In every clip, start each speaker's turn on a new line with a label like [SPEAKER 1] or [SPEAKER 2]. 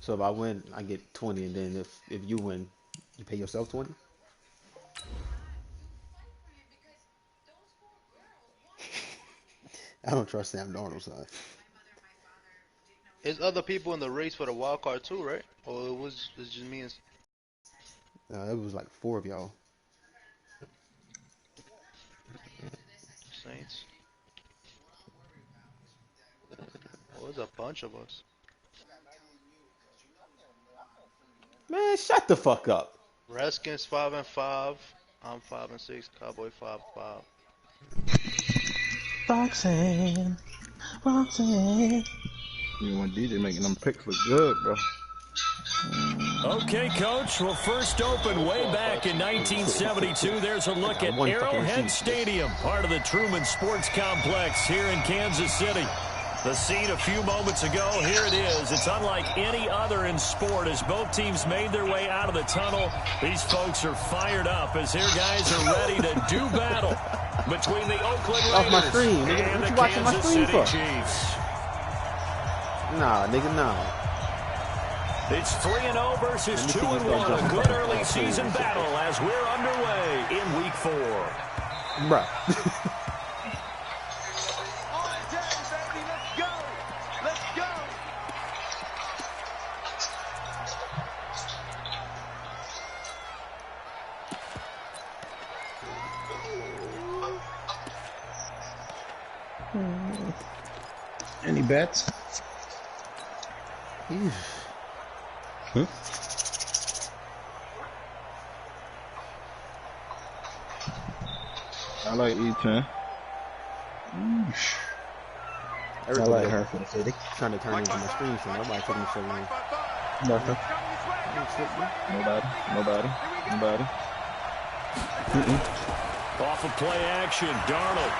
[SPEAKER 1] So if I win, I get 20, and then if you win, you pay yourself 20. I don't trust Sam Darnold, son.
[SPEAKER 2] There's other people in the race for the wild card too, right? Or it's just me and
[SPEAKER 1] It was like 4 of y'all.
[SPEAKER 2] Saints. Oh, there's a bunch of us.
[SPEAKER 1] Man, shut the fuck up.
[SPEAKER 2] Redskins 5-5. I'm 5-6. Cowboy 5-5.
[SPEAKER 3] Roxanne. Roxanne.
[SPEAKER 4] You want DJ making them picks look good, bro.
[SPEAKER 5] Okay, Coach. Well, first opened way back in 1972. There's a look at Arrowhead Stadium, part of the Truman Sports Complex here in Kansas City. The scene a few moments ago, here it is. It's unlike any other in sport as both teams made their way out of the tunnel. These folks are fired up as their guys are ready to do battle between the Oakland Raiders and the Kansas City Chiefs.
[SPEAKER 1] Nah, nigga, nah.
[SPEAKER 5] It's 3-0 versus 2-1. A good early season battle as we're underway in Week 4.
[SPEAKER 1] Bruh.
[SPEAKER 4] Any bets?
[SPEAKER 1] Huh?
[SPEAKER 4] I like E10.
[SPEAKER 3] I like her for the city.
[SPEAKER 1] Trying to turn into my screen, so nobody taking so long.
[SPEAKER 4] Nothing. Nobody.
[SPEAKER 5] Off of play action, Darnold.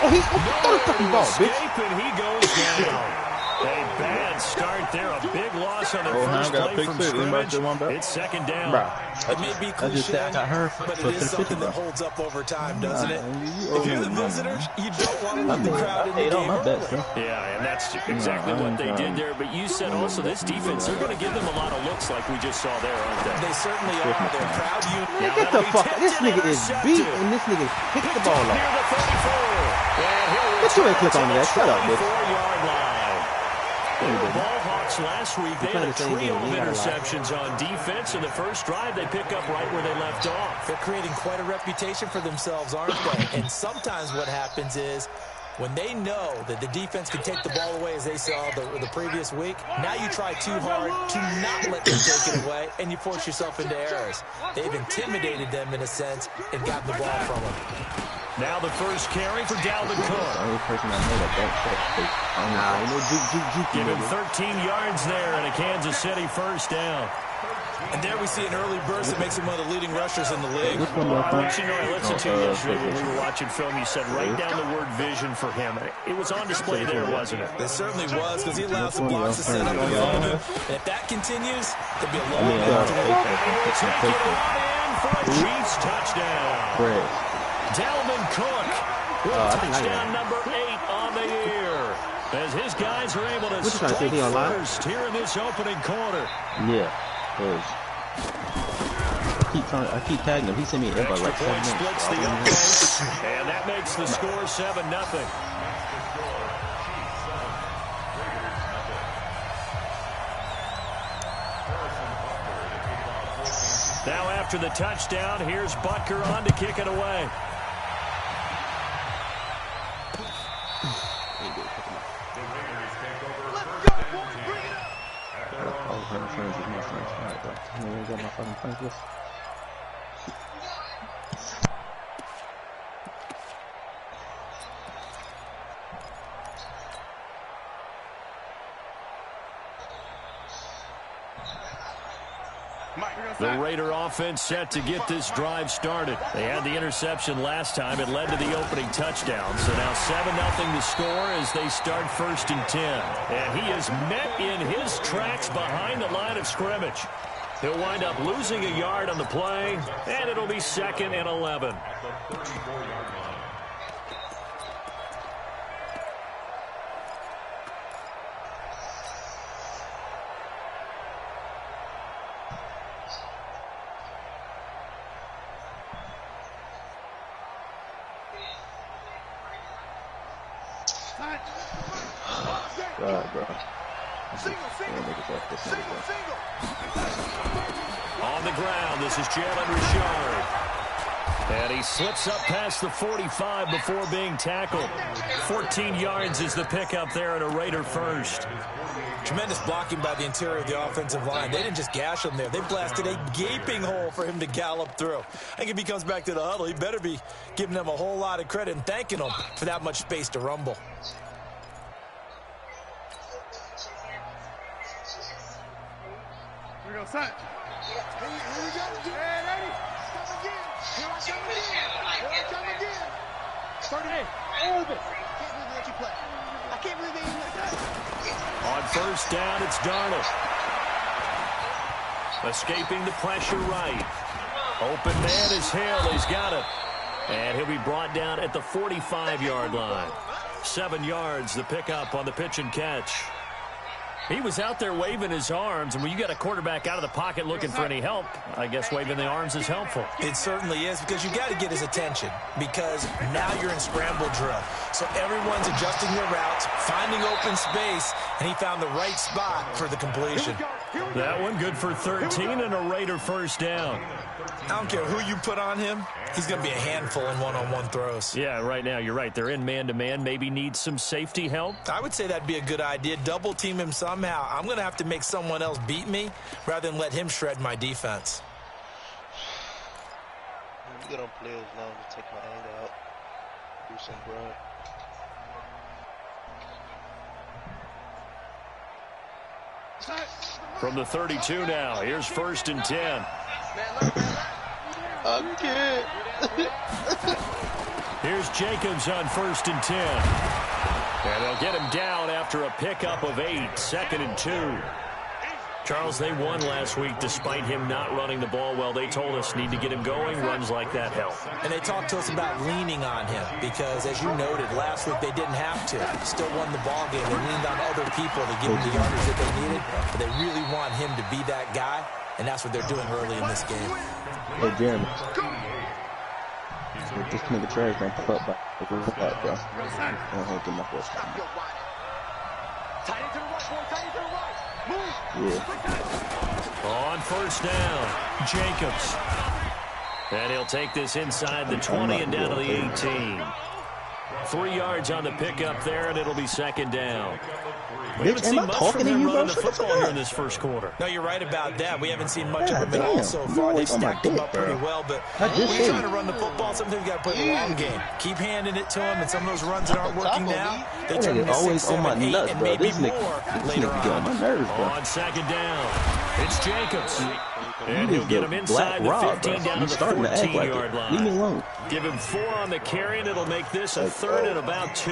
[SPEAKER 1] Oh, he's no fucking ball, bitch.
[SPEAKER 5] And he goes down. A bad start there. A big loss on their first play from scrimmage. It's second down.
[SPEAKER 6] It may be cliche, but it is something that holds up over time, doesn't it? If you're the visitors, you don't want to leave the crowd in the game early.
[SPEAKER 5] Yeah, and that's exactly what they did there. But you said also this defense, they're going to give them a lot of looks like we just saw there, aren't they?
[SPEAKER 6] They certainly are. They're proud unit.
[SPEAKER 1] Man, get the fuck. This nigga is beat, and this nigga picked the ball up. Get you a click on that. Shut up, bitch.
[SPEAKER 5] The Ball Hawks last week, they had a trio of interceptions on defense. In the first drive, they pick up right where they left off.
[SPEAKER 6] They're creating quite a reputation for themselves, aren't they? And sometimes what happens is when they know that the defense can take the ball away, as they saw the previous week, now you try too hard to not let them take it away, and you force yourself into errors. They've intimidated them in a sense and gotten the ball from them.
[SPEAKER 5] Now the first carry for Dalvin Cook. Give him 13 yards there and a Kansas City first down.
[SPEAKER 6] And there we see an early burst that makes him one of the leading rushers in the league.
[SPEAKER 5] I want you to know, I listened to you yesterday when we were watching film. You said write down the word vision for him. It was on display there, wasn't it?
[SPEAKER 6] It certainly was, because he allowed some blocks to set up behind him. And if that continues, there'll be a long way to go.
[SPEAKER 5] Take it on in for a Chiefs touchdown. Dalvin Cook with touchdown number 8 on the year. As his guys are able to strike first here in this opening quarter.
[SPEAKER 3] Yeah. I keep tagging him. He sent me an invite like 7 minutes.
[SPEAKER 5] Splits the offense, and that makes the score 7-0. Now after the touchdown, here's Butker on to kick it away. The Raider offense set to get this drive started. They had the interception last time. It led to the opening touchdown. So now 7-0 the score as they start 1st and 10. And he is met in his tracks behind the line of scrimmage. He'll wind up losing a yard on the play, and it'll be 2nd and 11.
[SPEAKER 3] God, bro.
[SPEAKER 5] On the ground, this is Jalen Richard. And he slips up past the 45 before being tackled. 14 yards is the pickup there and a Raider first.
[SPEAKER 6] Tremendous blocking by the interior of the offensive line. They didn't just gash him there. They blasted a gaping hole for him to gallop through. I think if he comes back to the huddle, he better be giving them a whole lot of credit and thanking them for that much space to rumble.
[SPEAKER 7] Here we go, son. Here we go. Hey, ready? Come again. Here I come again. Here I come again. 38. Over. I can't believe they let you play. I can't believe they even let that.
[SPEAKER 5] On first down, it's Darnold. Escaping the pressure right. Open man is Hill. He's got it. And he'll be brought down at the 45-yard line. 7 yards, the pickup on the pitch and catch. He was out there waving his arms, and when you got a quarterback out of the pocket looking for any help, I guess waving the arms is helpful.
[SPEAKER 6] It certainly is, because you got to get his attention, because now you're in scramble drill. So everyone's adjusting their routes, finding open space, and he found the right spot for the completion.
[SPEAKER 5] That one good for 13 and a Raider first down.
[SPEAKER 6] I don't care who you put on him, he's going to be a handful in one-on-one throws.
[SPEAKER 5] Yeah, right now you're right. They're in man-to-man. Maybe need some safety help.
[SPEAKER 6] I would say that'd be a good idea. Double team him somehow. I'm going to have to make someone else beat me rather than let him shred my defense.
[SPEAKER 2] You don't play as long to take my hand out. Do some run.
[SPEAKER 5] From the 32 now, here's first and 10.
[SPEAKER 2] Okay.
[SPEAKER 5] Here's Jacobs on first and 10. And they'll get him down after a pickup of 8, 2nd and 2. Charles, they won last week despite him not running the ball well. They told us need to get him going. Runs like that help.
[SPEAKER 6] And they talked to us about leaning on him because, as you noted, last week they didn't have to. Still won the ball game. They leaned on other people to give them the yardage that they needed. But they really want him to be that guy, and that's what they're doing early in this game.
[SPEAKER 3] Hey, Jeremy. This nigga trash don't pop up by the back, bro. I don't have to get my first time.
[SPEAKER 7] Tight into the right, boy. Tight into the right. Move.
[SPEAKER 3] Yeah.
[SPEAKER 5] On first down, Jacobs. And he'll take this inside the 20 and down to the 18. 3 yards on the pickup there, and it'll be second down. We haven't seen much from him running the football here in this first quarter.
[SPEAKER 6] No, you're right about that. We haven't seen much of him at all so far. They've stacked him up pretty well, but when you're trying to run the football, sometimes you got to play the long game. Keep handing it to him, and some of those runs that aren't working now, they turn into 6, 7, 8, and maybe more later on.
[SPEAKER 5] On second down, it's Jacobs. And he'll get him inside the 15 down to the 14-yard line.
[SPEAKER 3] Leave me alone.
[SPEAKER 5] Give him 4 on the carry, and it'll make this a 3rd and about 2.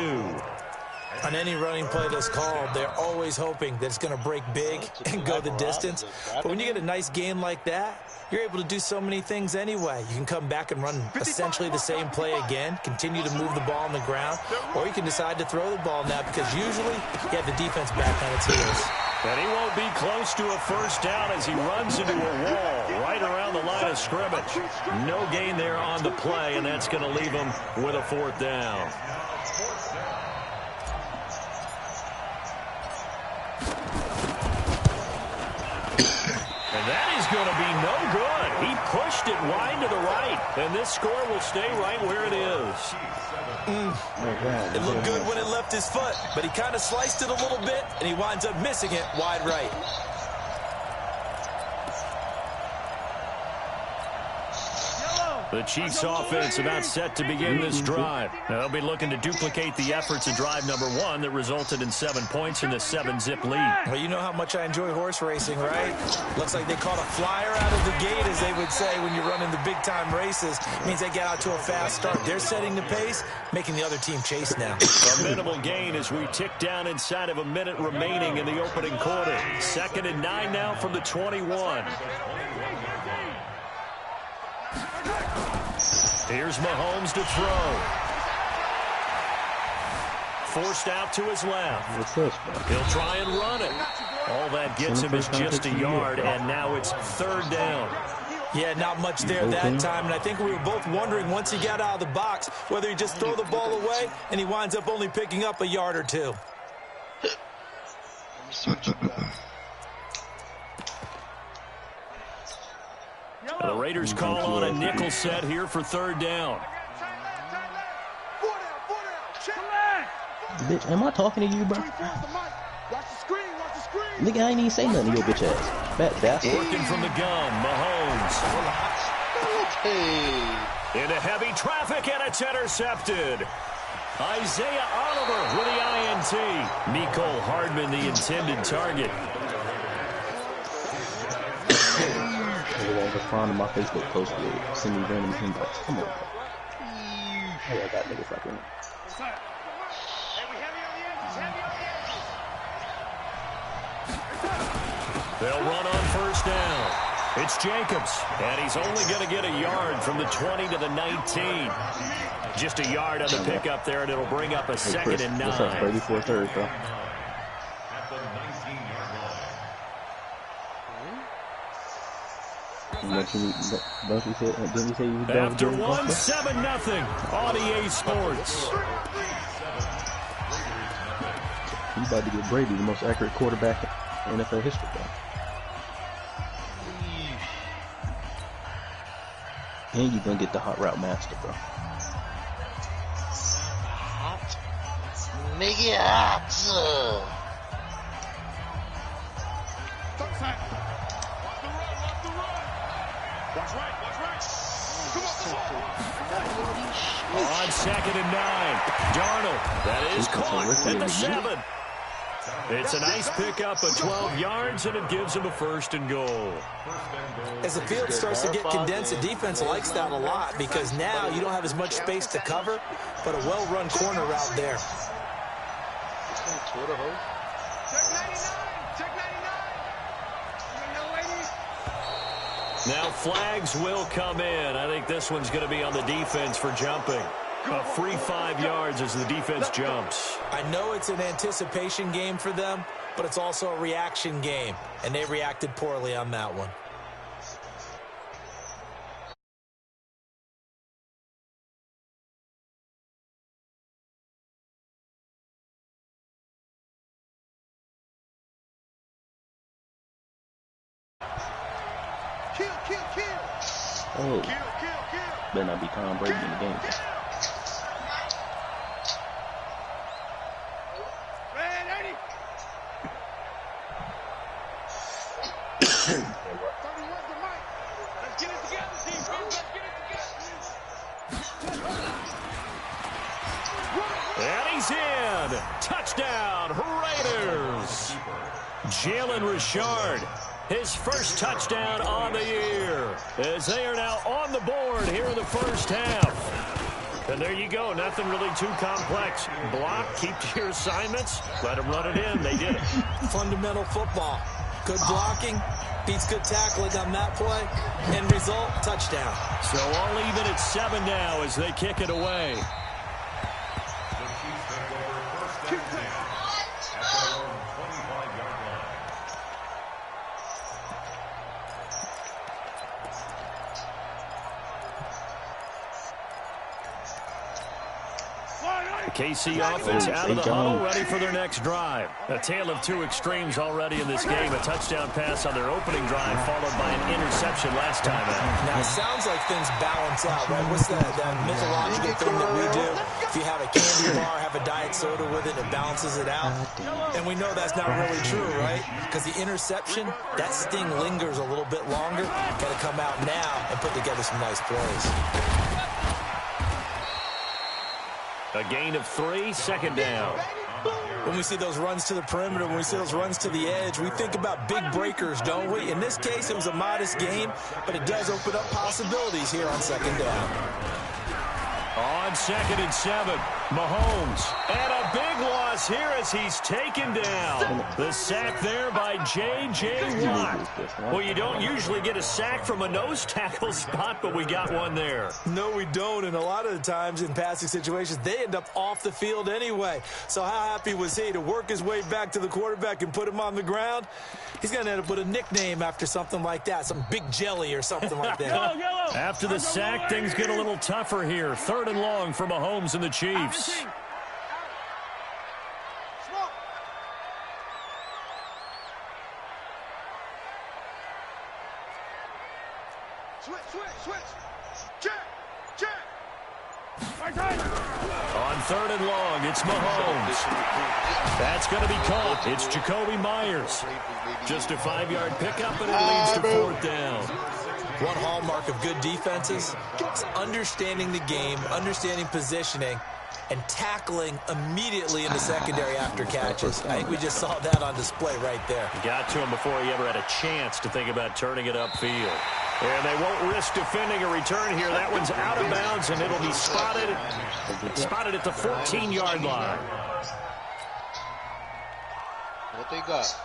[SPEAKER 6] On any running play that's called, they're always hoping that it's going to break big and go the distance. But when you get a nice game like that, you're able to do so many things anyway. You can come back and run essentially the same play again, continue to move the ball on the ground, or you can decide to throw the ball now because usually you have the defense back on its heels.
[SPEAKER 5] And he won't be close to a first down as he runs into a wall right around the line of scrimmage. No gain there on the play, and that's going to leave him with a 4th down. And that is going to be no good. He pushed it wide to the right, and this score will stay right where it is.
[SPEAKER 6] It looked good when it left his foot, but he kind of sliced it a little bit, and he winds up missing it wide right.
[SPEAKER 5] The Chiefs offense about set to begin this drive. Now, they'll be looking to duplicate the efforts of drive number 1 that resulted in 7 points in the 7-zip lead.
[SPEAKER 6] Well, you know how much I enjoy horse racing, right? Looks like they caught a flyer out of the gate, as they would say when you're running the big-time races. It means they get out to a fast start. They're setting the pace, making the other team chase now.
[SPEAKER 5] A minimal gain as we tick down inside of a minute remaining in the opening quarter. 2nd and 9 now from the 21. Here's Mahomes to throw. Forced out to his left. He'll try and run it. All that gets him is just a yard, and now it's 3rd down.
[SPEAKER 6] Yeah, not much there that time, and I think we were both wondering once he got out of the box whether he just throw the ball away and he winds up only picking up a yard or two.
[SPEAKER 2] Let me see what you got.
[SPEAKER 5] The Raiders call on a nickel set here for 3rd down.
[SPEAKER 3] Bitch, am I talking to you, bro? Nigga, I ain't even say nothing to your bitch ass. Fat bastard.
[SPEAKER 5] Working from the gun, Mahomes.
[SPEAKER 2] Hey.
[SPEAKER 5] Into heavy traffic, and it's intercepted. Isaiah Oliver with the INT. Mecole Hardman, the intended target.
[SPEAKER 3] Everyone's responding to my Facebook post with send me random inbox. Come on, bro. Hey, I got niggas like that.
[SPEAKER 5] They'll run on 1st down. It's Jacobs, and he's only going to get a yard from the 20 to the 19. Just a yard on the pickup there, and it'll bring up a 2nd and 9.
[SPEAKER 3] What's up, 34 third, bro?
[SPEAKER 5] After 1, 7-0 on EA Sports.
[SPEAKER 3] He's about to get Brady the most accurate quarterback in NFL history, bro. And you're going to get the hot route master, bro.
[SPEAKER 2] Hot. Nigga hot.
[SPEAKER 5] On 2nd and 9. Darnold. That is caught at the 7. It's a nice pickup of 12 yards, and it gives him a 1st and goal.
[SPEAKER 6] As the field starts to get condensed, the defense likes that a lot because now you don't have as much space to cover, but a well-run corner route there.
[SPEAKER 5] Now flags will come in. I think this one's going to be on the defense for jumping. A free 5 yards as the defense jumps.
[SPEAKER 6] I know it's an anticipation game for them, but it's also a reaction game, and they reacted poorly on that one.
[SPEAKER 3] Oh, better not be Tom Brady in the game.
[SPEAKER 5] And he's in. Touchdown, Raiders. Jalen Richard, his first touchdown on the year, as they are now on the board here in the 1st half. And there you go. Nothing really too complex. Block, keep to your assignments, let them run it in. They did it.
[SPEAKER 6] Fundamental football. Good blocking, beats good tackling on that play. End result, touchdown.
[SPEAKER 5] So all even at 7 now as they kick it away. KC offense out of the huddle, ready for their next drive. A tale of 2 extremes already in this game. A touchdown pass on their opening drive, followed by an interception last time out.
[SPEAKER 6] Now, it sounds like things balance out, right? What's that mythological thing that we do? If you have a candy bar, have a diet soda with it, it balances it out. And we know that's not really true, right? Because the interception, that sting lingers a little bit longer. Got to come out now and put together some nice plays.
[SPEAKER 5] A gain of 3, 2nd down.
[SPEAKER 6] When we see those runs to the perimeter, when we see those runs to the edge, we think about big breakers, don't we? In this case, it was a modest game, but it does open up possibilities here on 2nd down.
[SPEAKER 5] On 2nd and 7. Mahomes, and a big loss here as he's taken down. The sack there by J.J. Watt. Well, you don't usually get a sack from a nose tackle spot, but we got one there.
[SPEAKER 6] No, we don't, and a lot of the times in passing situations, they end up off the field anyway. So how happy was he to work his way back to the quarterback and put him on the ground? He's going to end up with a nickname after something like that, some Big Jelly or something like that.
[SPEAKER 5] After the sack, things get a little tougher here. 3rd and long for Mahomes and the Chiefs.
[SPEAKER 7] Switch. Check.
[SPEAKER 5] On 3rd and long, it's Mahomes. That's going to be caught. It's Jacoby Myers. Just a 5-yard pickup, and it leads to 4th down.
[SPEAKER 6] One hallmark of good defenses is understanding the game, understanding positioning, and tackling immediately in the secondary after catches. I think we just saw that on display right there.
[SPEAKER 5] Got to him before he ever had a chance to think about turning it upfield. And they won't risk defending a return here. That one's out of bounds, and it'll be spotted at the 14-yard line.
[SPEAKER 2] What they got?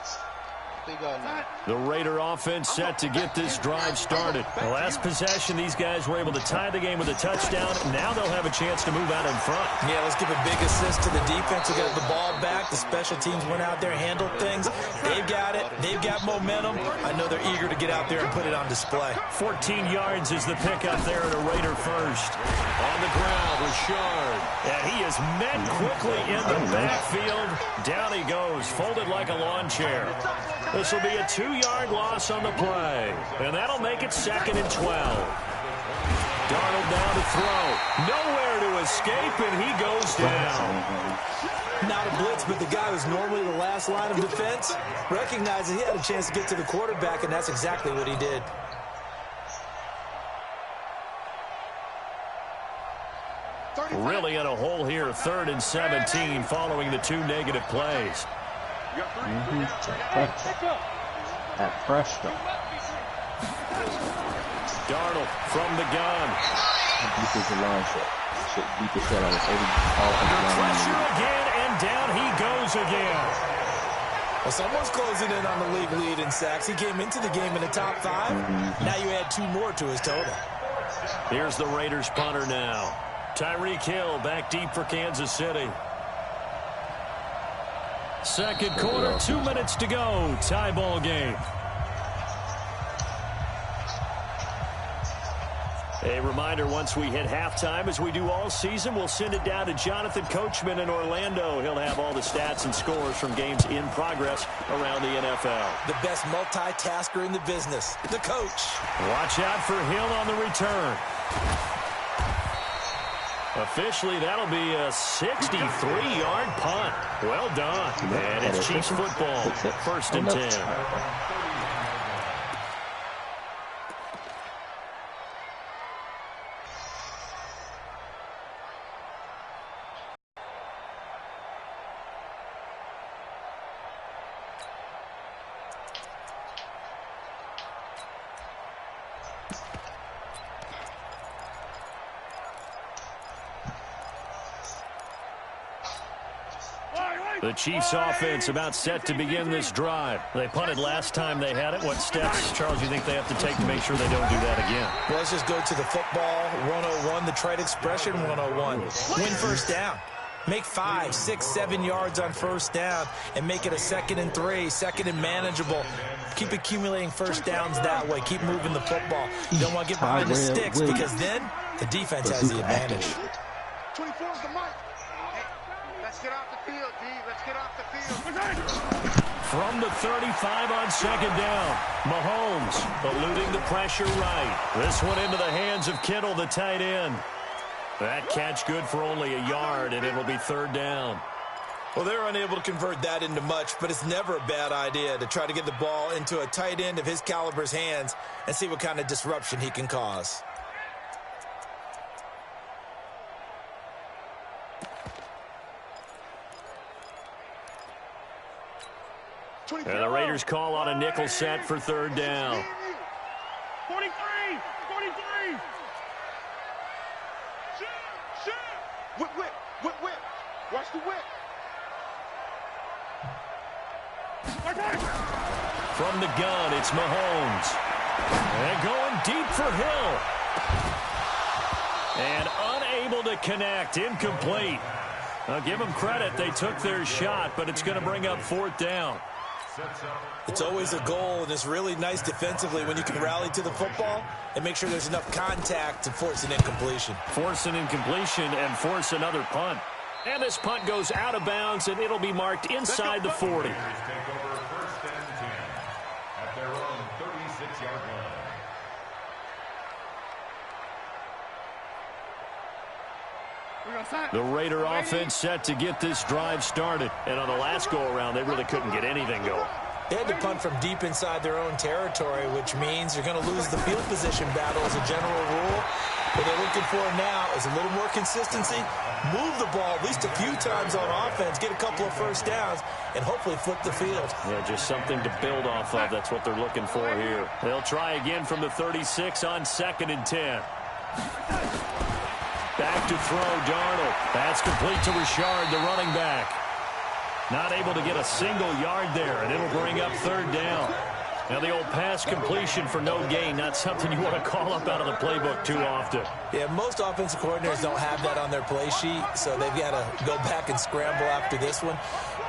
[SPEAKER 2] Now?
[SPEAKER 5] The Raider offense set to get this drive started. The last possession, these guys were able to tie the game with a touchdown. Now they'll have a chance to move out in front.
[SPEAKER 6] Yeah, let's give a big assist to the defense who got the ball back. The special teams went out there, handled things. They've got it. They've got momentum. I know they're eager to get out there and put it on display.
[SPEAKER 5] 14 yards is the pickup there at a Raider first. On the ground, Richard. And he is met quickly in the backfield. Down he goes, folded like a lawn chair. This will be a 2-yard loss on the play. And that'll make it 2nd and 12. Darnold down to throw. Nowhere to escape, and he goes down.
[SPEAKER 6] Not a blitz, but the guy who's normally the last line of defense recognized that he had a chance to get to the quarterback, and that's exactly what he did.
[SPEAKER 5] Really in a hole here, 3rd and 17 following the 2 negative plays.
[SPEAKER 3] That pressure.
[SPEAKER 5] Darnold from the gun.
[SPEAKER 3] Defensive line shot. Deepest shot out of every
[SPEAKER 5] Pressure again, and down he goes again.
[SPEAKER 6] Well, someone's closing in on the league lead in sacks. He came into the game in the top 5. Now you add 2 more to his total.
[SPEAKER 5] Here's the Raiders punter now. Tyreek Hill back deep for Kansas City. 2nd quarter, 2 minutes to go. Tie ball game. A reminder, once we hit halftime, as we do all season, we'll send it down to Jonathan Coachman in Orlando. He'll have all the stats and scores from games in progress around the NFL.
[SPEAKER 6] The best multitasker in the business, the coach.
[SPEAKER 5] Watch out for Hill on the return. Officially, that'll be a 63-yard punt. Well done. And it's Chiefs football. 1st and 10. The Chiefs offense about set to begin this drive. They punted last time they had it. What steps, Charles, you think they have to take to make sure they don't do that again?
[SPEAKER 6] Well, let's just go to the football 101, the trade expression 101. Win first down. Make 5, 6, 7 yards on first down and make it a 2nd and 3, 2nd and manageable. Keep accumulating first downs that way. Keep moving the football. You don't want to get behind the sticks because then the defense has the advantage.
[SPEAKER 7] 24 is the mic. Let's get off the field, D. Let's get off the field.
[SPEAKER 5] From the 35 on 2nd down, Mahomes eluding the pressure right. This one into the hands of Kittle, the tight end. That catch good for only a yard, and it'll be 3rd down.
[SPEAKER 6] Well, they're unable to convert that into much, but it's never a bad idea to try to get the ball into a tight end of his caliber's hands and see what kind of disruption he can cause.
[SPEAKER 5] And the Raiders call on a nickel set for 3rd down.
[SPEAKER 7] 43! Whip!
[SPEAKER 5] From the gun, it's Mahomes. And going deep for Hill. And unable to connect. Incomplete. I'll give them credit. They took their shot, but it's going to bring up 4th down.
[SPEAKER 6] It's always a goal, and it's really nice defensively when you can rally to the football and make sure there's enough contact to force an incompletion.
[SPEAKER 5] Force an incompletion and force another punt. And this punt goes out of bounds, and it'll be marked inside the 40. The Raider offense set to get this drive started. And on the last go-around, they really couldn't get anything going.
[SPEAKER 6] They had to punt from deep inside their own territory, which means you're going to lose the field position battle as a general rule. What they're looking for now is a little more consistency, move the ball at least a few times on offense, get a couple of first downs, and hopefully flip the field.
[SPEAKER 5] Yeah, just something to build off of. That's what they're looking for here. They'll try again from the 36 on 2nd and 10. Back to throw, Darnold. That's complete to Richard, the running back. Not able to get a single yard there, and it'll bring up 3rd down. Now the old pass completion for no gain, not something you want to call up out of the playbook too often.
[SPEAKER 6] Yeah, most offensive coordinators don't have that on their play sheet, so they've got to go back and scramble after this one.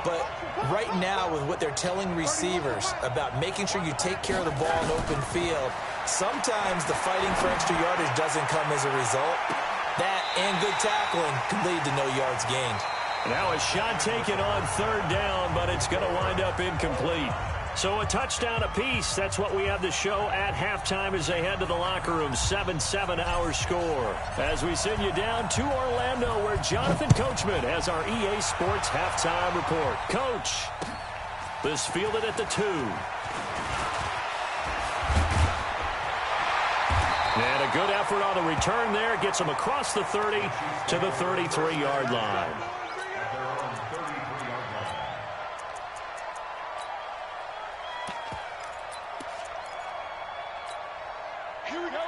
[SPEAKER 6] But right now, with what they're telling receivers about making sure you take care of the ball in open field, sometimes the fighting for extra yardage doesn't come as a result. That and good tackling can lead to no yards gained.
[SPEAKER 5] Now a shot taken on 3rd down, but it's going to wind up incomplete. So a touchdown apiece. That's what we have to show at halftime as they head to the locker room. 7-7 our score. As we send you down to Orlando, where Jonathan Coachman has our EA Sports halftime report. Coach, this fielded at the 2. And a good effort on the return there. Gets him across the 30 to the 33-yard line.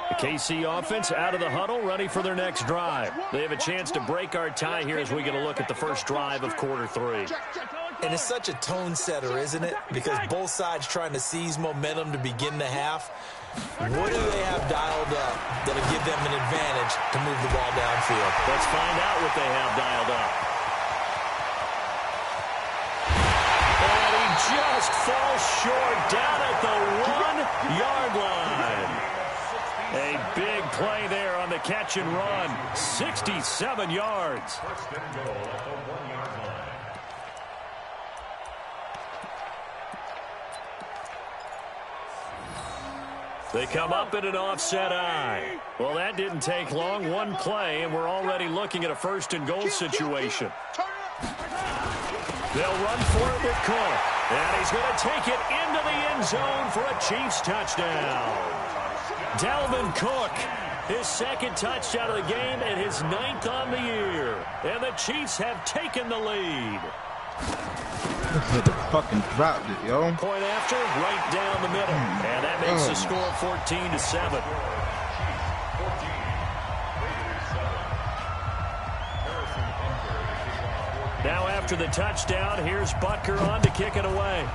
[SPEAKER 5] The KC offense out of the huddle, ready for their next drive. They have a chance to break our tie here as we get a look at the first drive of quarter 3.
[SPEAKER 6] And it's such a tone setter, isn't it? Because both sides trying to seize momentum to begin the half. What do they have dialed up that'll give them an advantage to move the ball downfield?
[SPEAKER 5] Let's find out what they have dialed up. And he just falls short down at the 1-yard line. A big play there on the catch and run. 67 yards. They come up in an offset eye. Well, that didn't take long. One play, and we're already looking at a 1st and goal situation. They'll run for it with Cook. And he's going to take it into the end zone for a Chiefs touchdown. Dalvin Cook, his 2nd touchdown of the game and his 9th on the year. And the Chiefs have taken the lead.
[SPEAKER 4] Fucking dropped it, yo.
[SPEAKER 5] Point after, right down the middle. And that makes the score 14-7. Now after the touchdown, here's Butker on to kick it away.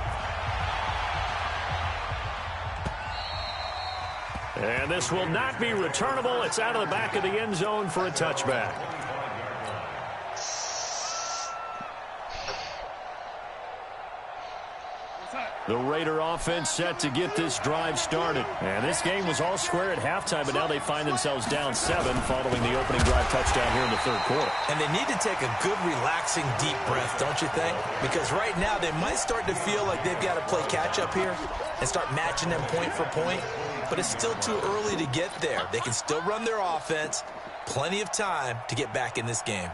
[SPEAKER 5] And this will not be returnable. It's out of the back of the end zone for a touchback. The Raider offense set to get this drive started. And this game was all square at halftime, but now they find themselves down 7 following the opening drive touchdown here in the 3rd quarter.
[SPEAKER 6] And they need to take a good, relaxing, deep breath, don't you think? Because right now they might start to feel like they've got to play catch-up here and start matching them point for point. But it's still too early to get there. They can still run their offense. Plenty of time to get back in this game.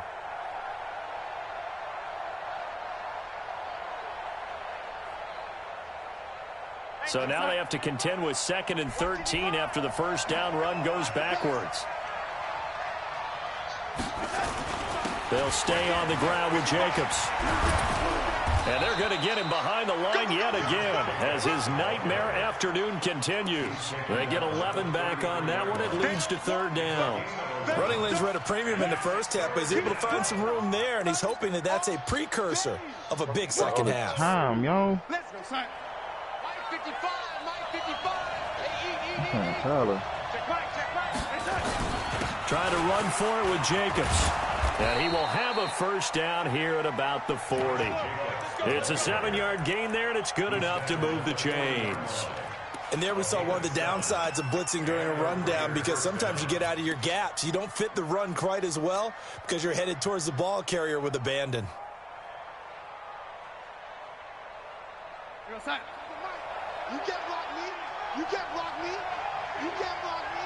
[SPEAKER 5] So now they have to contend with 2nd and 13 after the first down run goes backwards. They'll stay on the ground with Jacobs. And they're going to get him behind the line yet again as his nightmare afternoon continues. They get 11 back on that one. It leads to 3rd down.
[SPEAKER 6] Running lanes were at a premium in the first half, but he's able to find some room there, and he's hoping that that's a precursor of a big second half.
[SPEAKER 4] Time, yo. Tyler.
[SPEAKER 5] Trying to run for it with Jacobs. And he will have a first down here at about the 40. It's a 7-yard gain there, and it's good enough to move the chains.
[SPEAKER 6] And there we saw one of the downsides of blitzing during a rundown, because sometimes you get out of your gaps. You don't fit the run quite as well because you're headed towards the ball carrier with abandon.
[SPEAKER 7] You can't block me. You can't block me. You can't block me.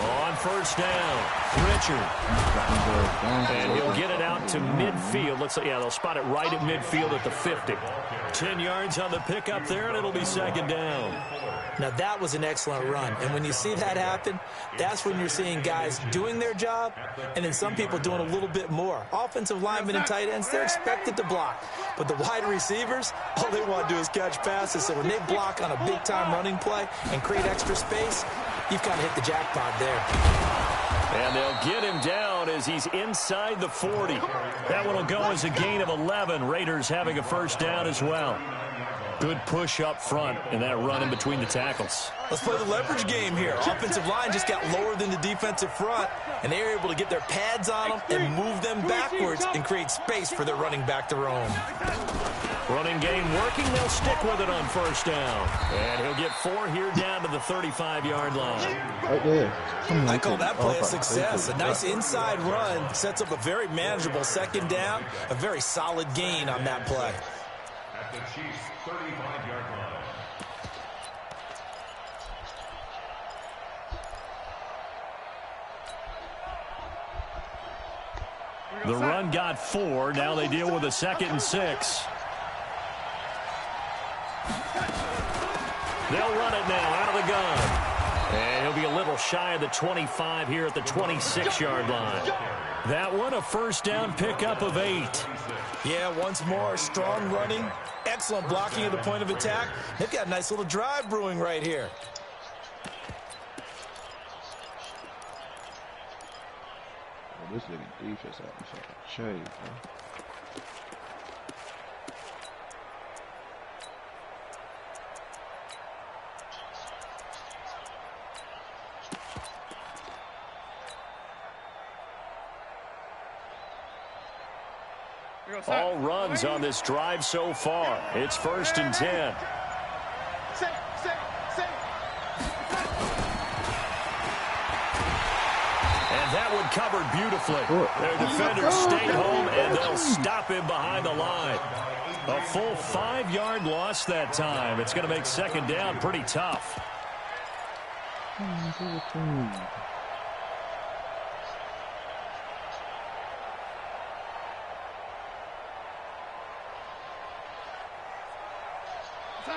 [SPEAKER 5] On first down, Richard. And he'll get it out to midfield. Looks like, yeah, they'll spot it right at midfield at the 50. 10 yards on the pickup there, and it'll be second down.
[SPEAKER 6] Now, that was an excellent run. And when you see that happen, that's when you're seeing guys doing their job and then some people doing a little bit more. Offensive linemen and tight ends, they're expected to block. But the wide receivers, all they want to do is catch passes. So when they block on a big-time running play and create extra space, you've kind of hit the jackpot there.
[SPEAKER 5] And they'll get him down as he's inside the 40. That one will go as a gain of 11. Raiders having a first down as well. Good push up front and that run in between the tackles.
[SPEAKER 6] Let's play the leverage game here. Offensive line just got lower than the defensive front, and they were able to get their pads on them and move them backwards and create space for their running back to roam.
[SPEAKER 5] Running game working. They'll stick with it on first down. And he'll get 4 here down to the 35-yard line.
[SPEAKER 3] Right there.
[SPEAKER 6] I call that play a success. A nice inside run sets up a very manageable second down. A very solid gain on that play.
[SPEAKER 8] At the Chiefs' 35-yard line.
[SPEAKER 5] The run got 4. Now they deal with a 2nd and 6. They'll run it now out of the gun. And he'll be a little shy of the 25 here at the 26-yard line. That one, a first down pickup of 8.
[SPEAKER 6] Yeah, once more, strong running, excellent blocking at the point of attack. They've got a nice little drive brewing right here.
[SPEAKER 4] Well, this nigga defense out in shade, man.
[SPEAKER 5] All runs on this drive so far. It's 1st and 10. And that one covered beautifully. Their defenders stayed home, and they'll stop him behind the line. A full 5-yard loss that time. It's going to make second down pretty tough.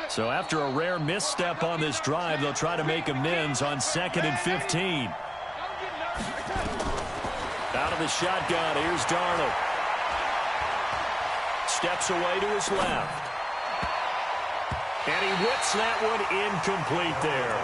[SPEAKER 5] So after a rare misstep on this drive, they'll try to make amends on 2nd and 15. Out of the shotgun, here's Darnold. Steps away to his left. And he whips that one incomplete there.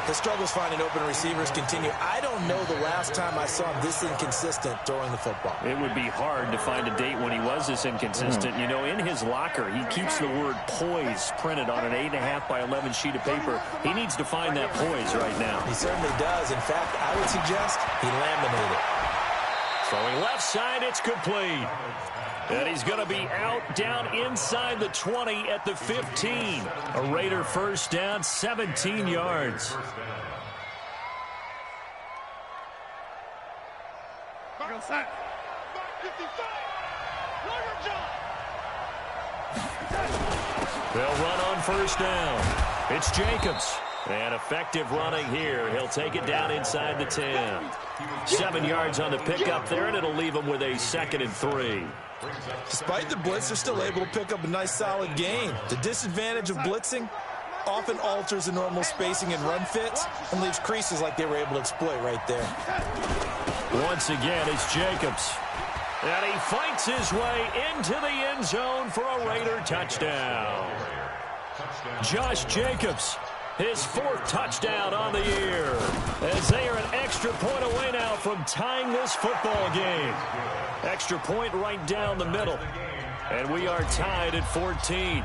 [SPEAKER 6] The struggles finding open receivers continue. I don't know the last time I saw him this inconsistent throwing the football.
[SPEAKER 5] It would be hard to find a date when he was this inconsistent. You know, in his locker, he keeps the word poise printed on an 8.5 by 11 sheet of paper. He needs to find that poise right now.
[SPEAKER 6] He certainly does. In fact, I would suggest he laminated.
[SPEAKER 5] Throwing left side, it's complete. And he's going to be out down inside the 20 at the 15. A Raider first down, 17 yards. They'll run on first down. It's Jacobs. And effective running here. He'll take it down inside the 10. 7 yards on the pickup there, and it'll leave him with a 2nd and 3.
[SPEAKER 6] Despite the blitz, they're still able to pick up a nice solid gain. The disadvantage of blitzing often alters the normal spacing and run fits and leaves creases like they were able to exploit right there.
[SPEAKER 5] Once again, it's Jacobs. And he fights his way into the end zone for a Raider touchdown. Josh Jacobs, his 4th touchdown on the year, as they are an extra point away now from tying this football game. Extra point right down the middle. And we are tied at 14.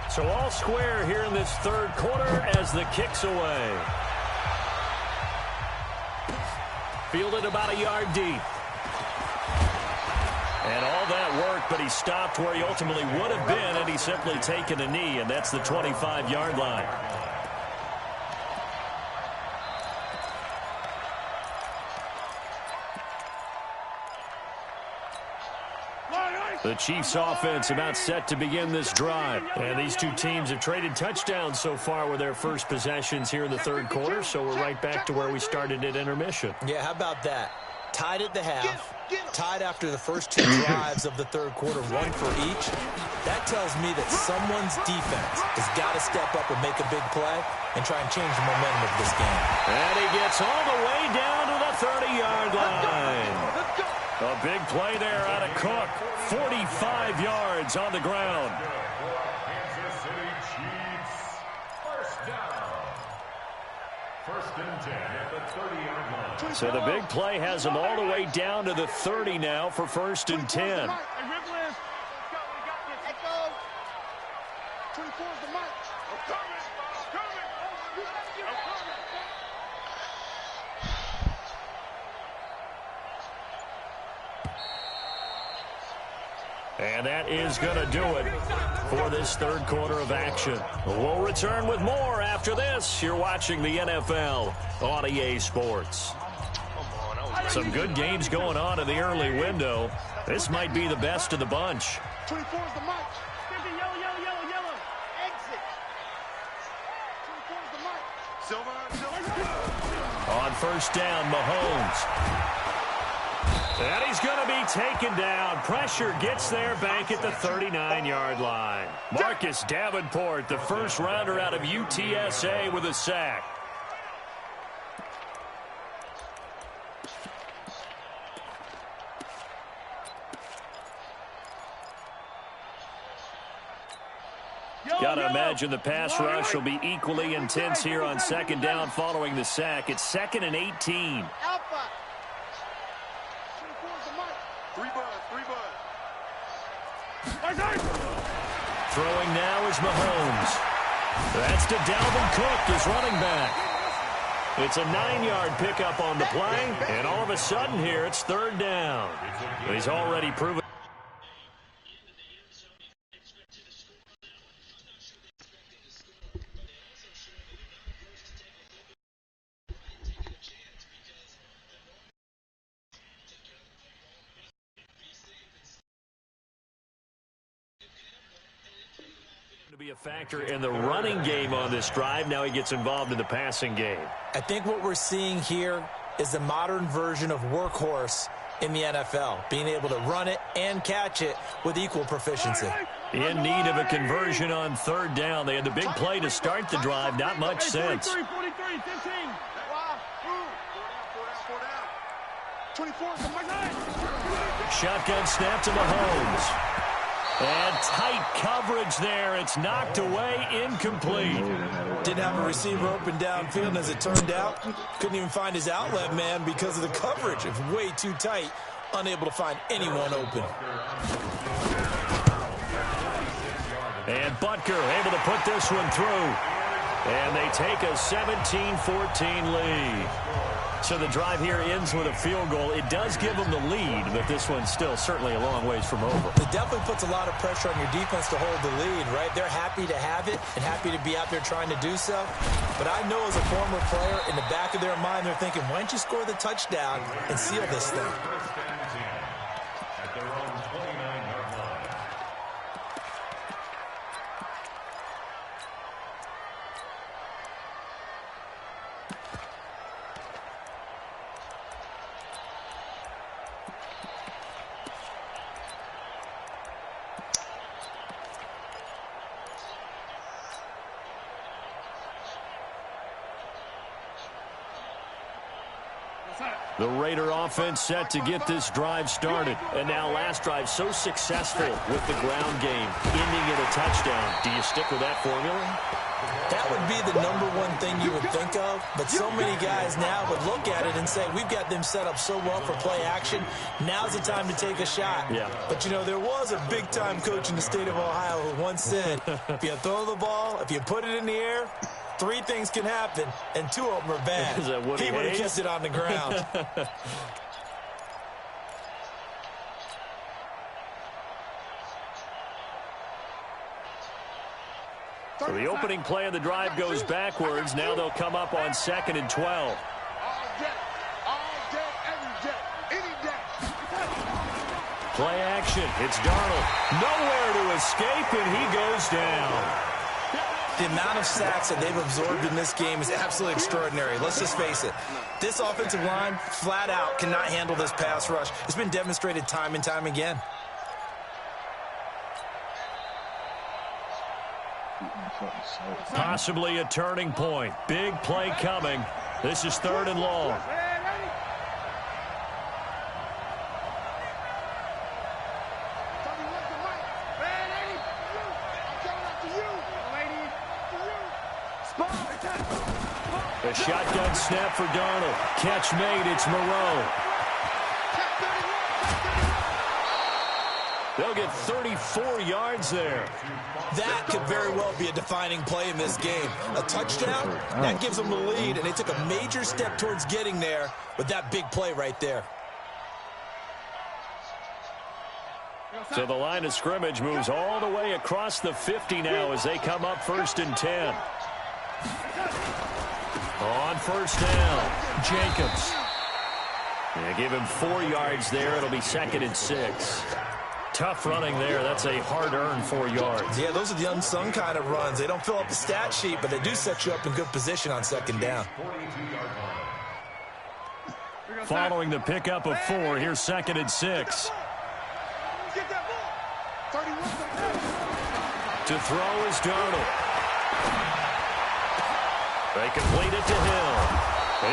[SPEAKER 5] So all square here in this third quarter as the kick's away. Fielded about a yard deep. And all that work, but he stopped where he ultimately would have been had he simply taken a knee, and that's the 25-yard line. The Chiefs offense about set to begin this drive. And these two teams have traded touchdowns so far with their first possessions here in the third quarter, so we're right back to where we started at intermission.
[SPEAKER 6] Yeah, how about that? Tied at the half, tied after the first two drives of the third quarter, one for each. That tells me that someone's defense has got to step up and make a big play and try and change the momentum of this game.
[SPEAKER 5] And he gets all the way down to the 30-yard line. A big play there out of Cook. 45 yards on the ground.
[SPEAKER 8] Kansas City Chiefs. First down. First and 10 at the 30-yard line.
[SPEAKER 5] So the big play has them all the way down to the 30 now for first and 10. And that is going to do it for this third quarter of action. We'll return with more after this. You're watching the NFL on EA Sports. Some good games going on in the early window. This might be the best of the bunch.
[SPEAKER 7] 24 is the march. Yellow. Exit. 24 is the march. Silver.
[SPEAKER 5] On first down, Mahomes. And he's going to be taken down. Pressure gets there back at the 39-yard line. Marcus Davenport, the first rounder out of UTSA, with a sack. Got to imagine the pass rush will be equally intense here on second down following the sack. It's 2nd and 18.
[SPEAKER 7] Alpha.
[SPEAKER 5] Throwing now is Mahomes. That's to Dalvin Cook, his running back. It's a 9-yard pickup on the play, and all of a sudden here it's third down. He's already proven. To be a factor in the running game on this drive. Now he gets involved in the passing game.
[SPEAKER 6] I think what we're seeing here is the modern version of workhorse in the NFL, being able to run it and catch it with equal proficiency.
[SPEAKER 5] In need of a conversion on third down. They had the big play to start the drive. Not much sense.
[SPEAKER 7] 43, 15.
[SPEAKER 5] Shotgun snap to Mahomes. And tight coverage there. It's knocked away, incomplete.
[SPEAKER 6] Didn't have a receiver open downfield, and as it turned out, couldn't even find his outlet man because of the coverage. It was way too tight, unable to find anyone open.
[SPEAKER 5] And Butker able to put this one through. And they take a 17-14 lead. So the drive here ends with a field goal. It does give them the lead, but this one's still certainly a long ways from over.
[SPEAKER 6] It definitely puts a lot of pressure on your defense to hold the lead, right? They're happy to have it and happy to be out there trying to do so. But I know as a former player, in the back of their mind, they're thinking, why don't you score the touchdown and seal this thing?
[SPEAKER 8] At their own 29-yard line.
[SPEAKER 5] The Raider offense set to get this drive started. And now last drive so successful with the ground game, ending in a touchdown. Do you stick with that formula?
[SPEAKER 6] That would be the #1 thing you would think of, but so many guys now would look at it and say, we've got them set up so well for play action, now's the time to take a shot.
[SPEAKER 5] Yeah.
[SPEAKER 6] But, you know, there was a big-time coach in the state of Ohio who once said, if you throw the ball, if you put it in the air, 3 things can happen, and 2 of them are bad.
[SPEAKER 5] Is that Woody
[SPEAKER 6] He would have
[SPEAKER 5] Hayes?
[SPEAKER 6] kept it on the ground.
[SPEAKER 5] So the opening play of the drive goes backwards. Now they'll come up on 2nd and 12.
[SPEAKER 7] All day, every day, any day.
[SPEAKER 5] Play action. It's Darnold. Nowhere to escape, and he goes down.
[SPEAKER 6] The amount of sacks that they've absorbed in this game is absolutely extraordinary. Let's just face it. This offensive line, flat out, cannot handle this pass rush. It's been demonstrated time and time again.
[SPEAKER 5] Possibly a turning point. Big play coming. This is 3rd and long. A shotgun snap for Darnold. Catch made. It's Moreau. They'll get 34 yards there.
[SPEAKER 6] That could very well be a defining play in this game. A touchdown, that gives them the lead, and they took a major step towards getting there with that big play right there.
[SPEAKER 5] So the line of scrimmage moves all the way across the 50 now as they come up 1st and 10. On 1st down, Jacobs. They give him 4 yards there. It'll be 2nd and 6. Tough running there. That's a hard-earned 4 yards.
[SPEAKER 6] Yeah, those are the unsung kind of runs. They don't fill up the stat sheet, but they do set you up in good position on 2nd down.
[SPEAKER 5] Following the pickup of 4, here's 2nd and 6. To throw is Darnold. They complete it to Hill.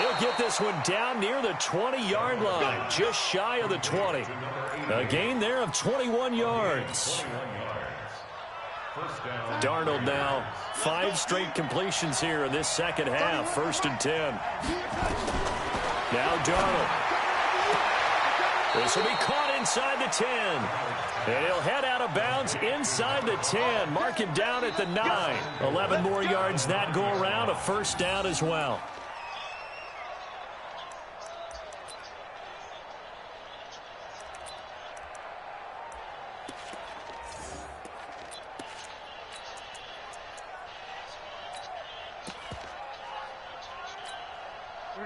[SPEAKER 5] He'll get this one down near the 20-yard line, just shy of the 20. A gain there of 21 yards. Darnold now 5 straight completions here in this 2nd half, 1st and 10. Now Darnold. This will be caught inside the 10. And he'll head out of bounds inside the 10. Mark him down at the 9. 11 more yards that go around, a 1st down as well.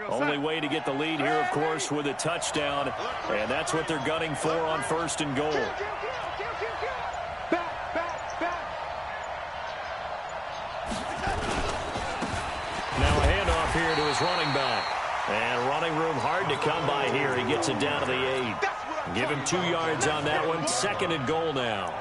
[SPEAKER 5] Only way to get the lead here, of course, with a touchdown. And that's what they're gunning for on 1st and goal. Now a handoff here to his running back. And running room hard to come by here. He gets it down to the 8. Give him 2 yards on that one. 2nd and goal now.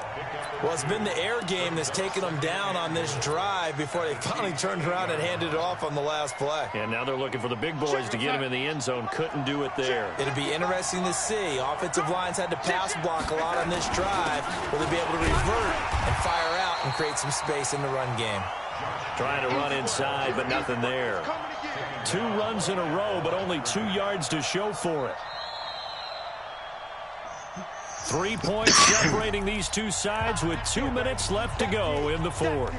[SPEAKER 6] Well, it's been the air game that's taken them down on this drive before they finally turned around and handed it off on the last play.
[SPEAKER 5] And now they're looking for the big boys to get him in the end zone. Couldn't do it there.
[SPEAKER 6] It'll be interesting to see. Offensive lines had to pass block a lot on this drive. Will they be able to revert and fire out and create some space in the run game?
[SPEAKER 5] Trying to run inside, but nothing there. 2 runs in a row, but only 2 yards to show for it. 3 points separating these two sides with 2 minutes left to go in the 4th.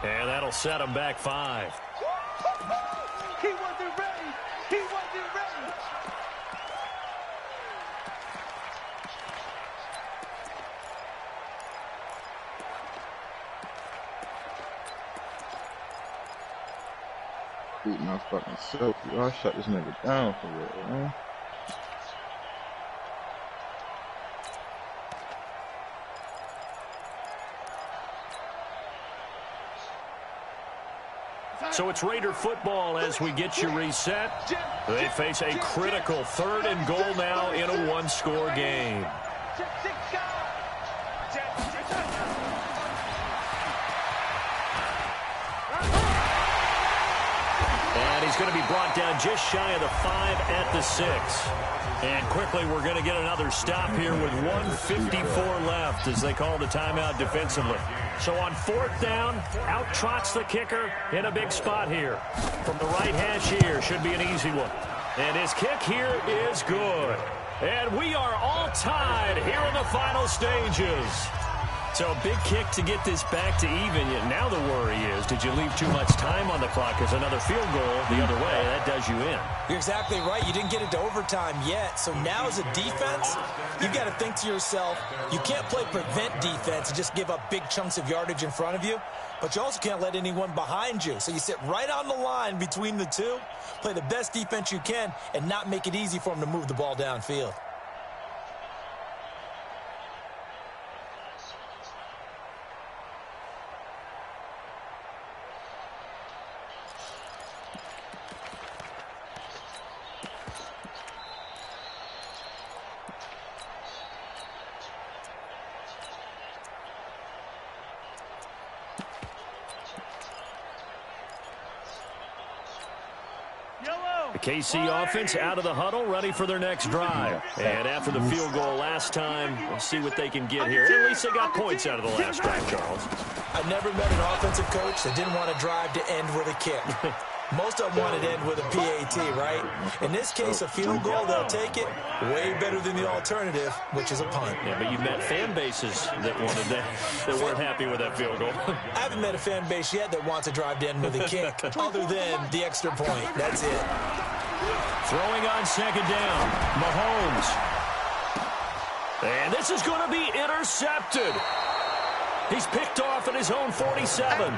[SPEAKER 5] And that'll set them back 5.
[SPEAKER 7] He wasn't ready. He wasn't ready.
[SPEAKER 4] my fucking selfie. I shut this nigga down for real, man.
[SPEAKER 5] So it's Raider football as we get you reset. They face a critical 3rd and goal now in a one-score game. And he's going to be brought down just shy of the 5 at the 6. And quickly, we're going to get another stop here with 1:54 left as they call the timeout defensively. So on 4th down, out trots the kicker in a big spot here. From the right hash here, should be an easy one. And his kick here is good. And we are all tied here in the final stages. So a big kick to get this back to even. Yet now the worry is, did you leave too much time on the clock? Because another field goal the other way, that does you in.
[SPEAKER 6] You're exactly right. You didn't get it to overtime yet. So now as a defense, you've got to think to yourself, you can't play prevent defense and just give up big chunks of yardage in front of you. But you also can't let anyone behind you. So you sit right on the line between the two, play the best defense you can, and not make it easy for them to move the ball downfield.
[SPEAKER 5] The KC offense out of the huddle, ready for their next drive. And after the field goal last time, we'll see what they can get here. At least they got points out of the last drive, Charles.
[SPEAKER 6] I've never met an offensive coach that didn't want to drive to end with a kick. Most of them want to end with a PAT, right? In this case, a field goal, they'll take it. Way better than the alternative, which is a punt.
[SPEAKER 5] Yeah, but you've met fan bases that wanted that weren't happy with that field goal.
[SPEAKER 6] I haven't met a fan base yet that wants to drive to end with a kick, other than the extra point. That's it.
[SPEAKER 5] Throwing on 2nd down, Mahomes. And this is going to be intercepted. He's picked off at his own 47.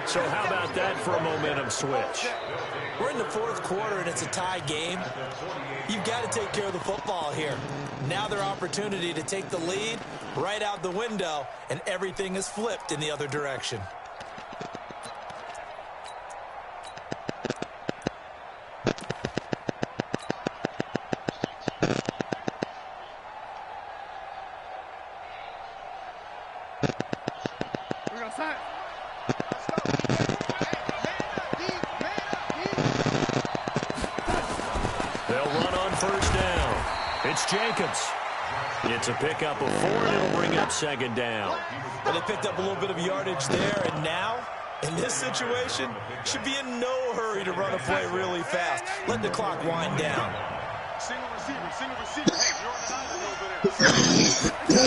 [SPEAKER 5] So how about that for a momentum switch?
[SPEAKER 6] We're in the 4th quarter, and it's a tie game. You've got to take care of the football here. Now their opportunity to take the lead right out the window, and everything is flipped in the other direction.
[SPEAKER 5] It's Jacobs. It's a pickup of 4, and it'll bring up 2nd down.
[SPEAKER 6] Well, they picked up a little bit of yardage there, and now, in this situation, should be in no hurry to run a play really fast. Let the clock wind down.
[SPEAKER 7] Single receiver. Hey, you're on the line a little bit.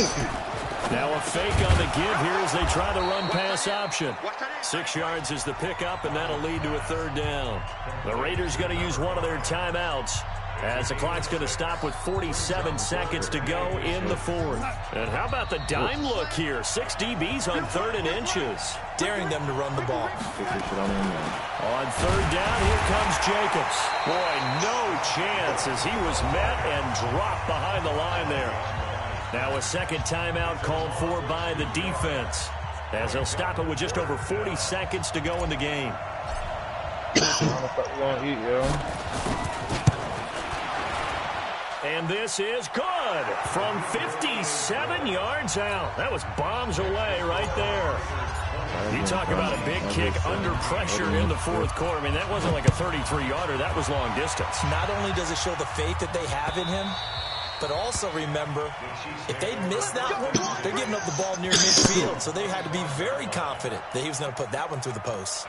[SPEAKER 5] Now a fake on the give here as they try the run-pass option. 6 yards is the pickup, and that'll lead to a 3rd down. The Raiders going to use one of their timeouts, as the clock's going to stop with 47 seconds to go in the 4th. And how about the dime look here? 6 DBs on 3rd and inches.
[SPEAKER 6] Daring them to run the ball.
[SPEAKER 5] On 3rd down, here comes Jacobs. Boy, no chance as he was met and dropped behind the line there. Now a 2nd timeout called for by the defense, as they'll stop it with just over 40 seconds to go in the game. And this is good from 57 yards out. That was bombs away right there. You talk about a big kick under pressure in the 4th quarter. I mean, that wasn't like a 33-yarder. That was long distance.
[SPEAKER 6] Not only does it show the faith that they have in him, but also remember, if they'd missed that one, they're giving up the ball near midfield. So they had to be very confident that he was going to put that one through the post.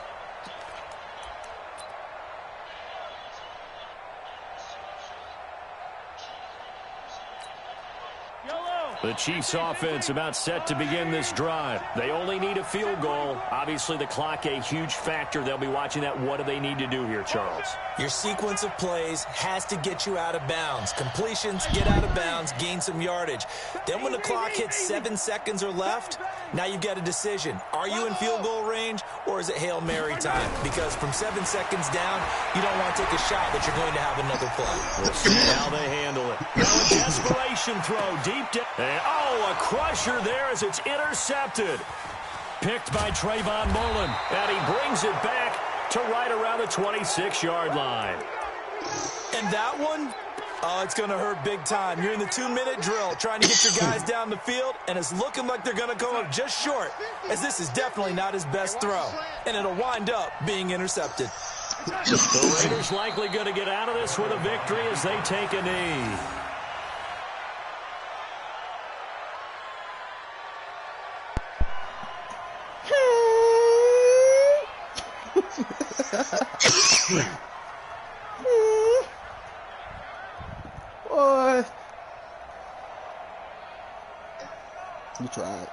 [SPEAKER 5] The Chiefs offense about set to begin this drive. They only need a field goal. Obviously, the clock a huge factor. They'll be watching that. What do they need to do here, Charles?
[SPEAKER 6] Your sequence of plays has to get you out of bounds. Completions, get out of bounds, gain some yardage. Then when the clock hits 7 seconds or left, now you've got a decision. Are you in field goal range or is it Hail Mary time? Because from 7 seconds down, you don't want to take a shot that you're going to have another play.
[SPEAKER 5] We'll see how they handle it. Now a desperation throw deep down. And, oh, a crusher there as it's intercepted. Picked by Trayvon Mullen. And he brings it back to right around the 26-yard line.
[SPEAKER 6] And that one, oh, it's going to hurt big time. You're in the 2-minute drill trying to get your guys down the field, and it's looking like they're going to come up just short, as this is definitely not his best throw. And it'll wind up being intercepted.
[SPEAKER 5] The Raiders likely going to get out of this with a victory as they take a knee.
[SPEAKER 1] Boy. You tried.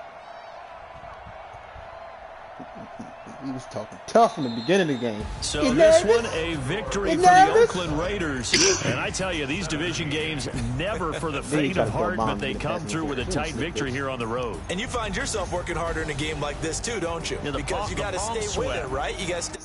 [SPEAKER 1] He was talking tough in the beginning of the game.
[SPEAKER 5] So this one, a victory for the Oakland Raiders. And I tell you, these division games, never for the faint of heart, but they come through with a tight victory here on the road.
[SPEAKER 6] And you find yourself working harder in a game like this too, don't you?
[SPEAKER 5] Yeah,
[SPEAKER 6] because you got to stay with it, right? You got to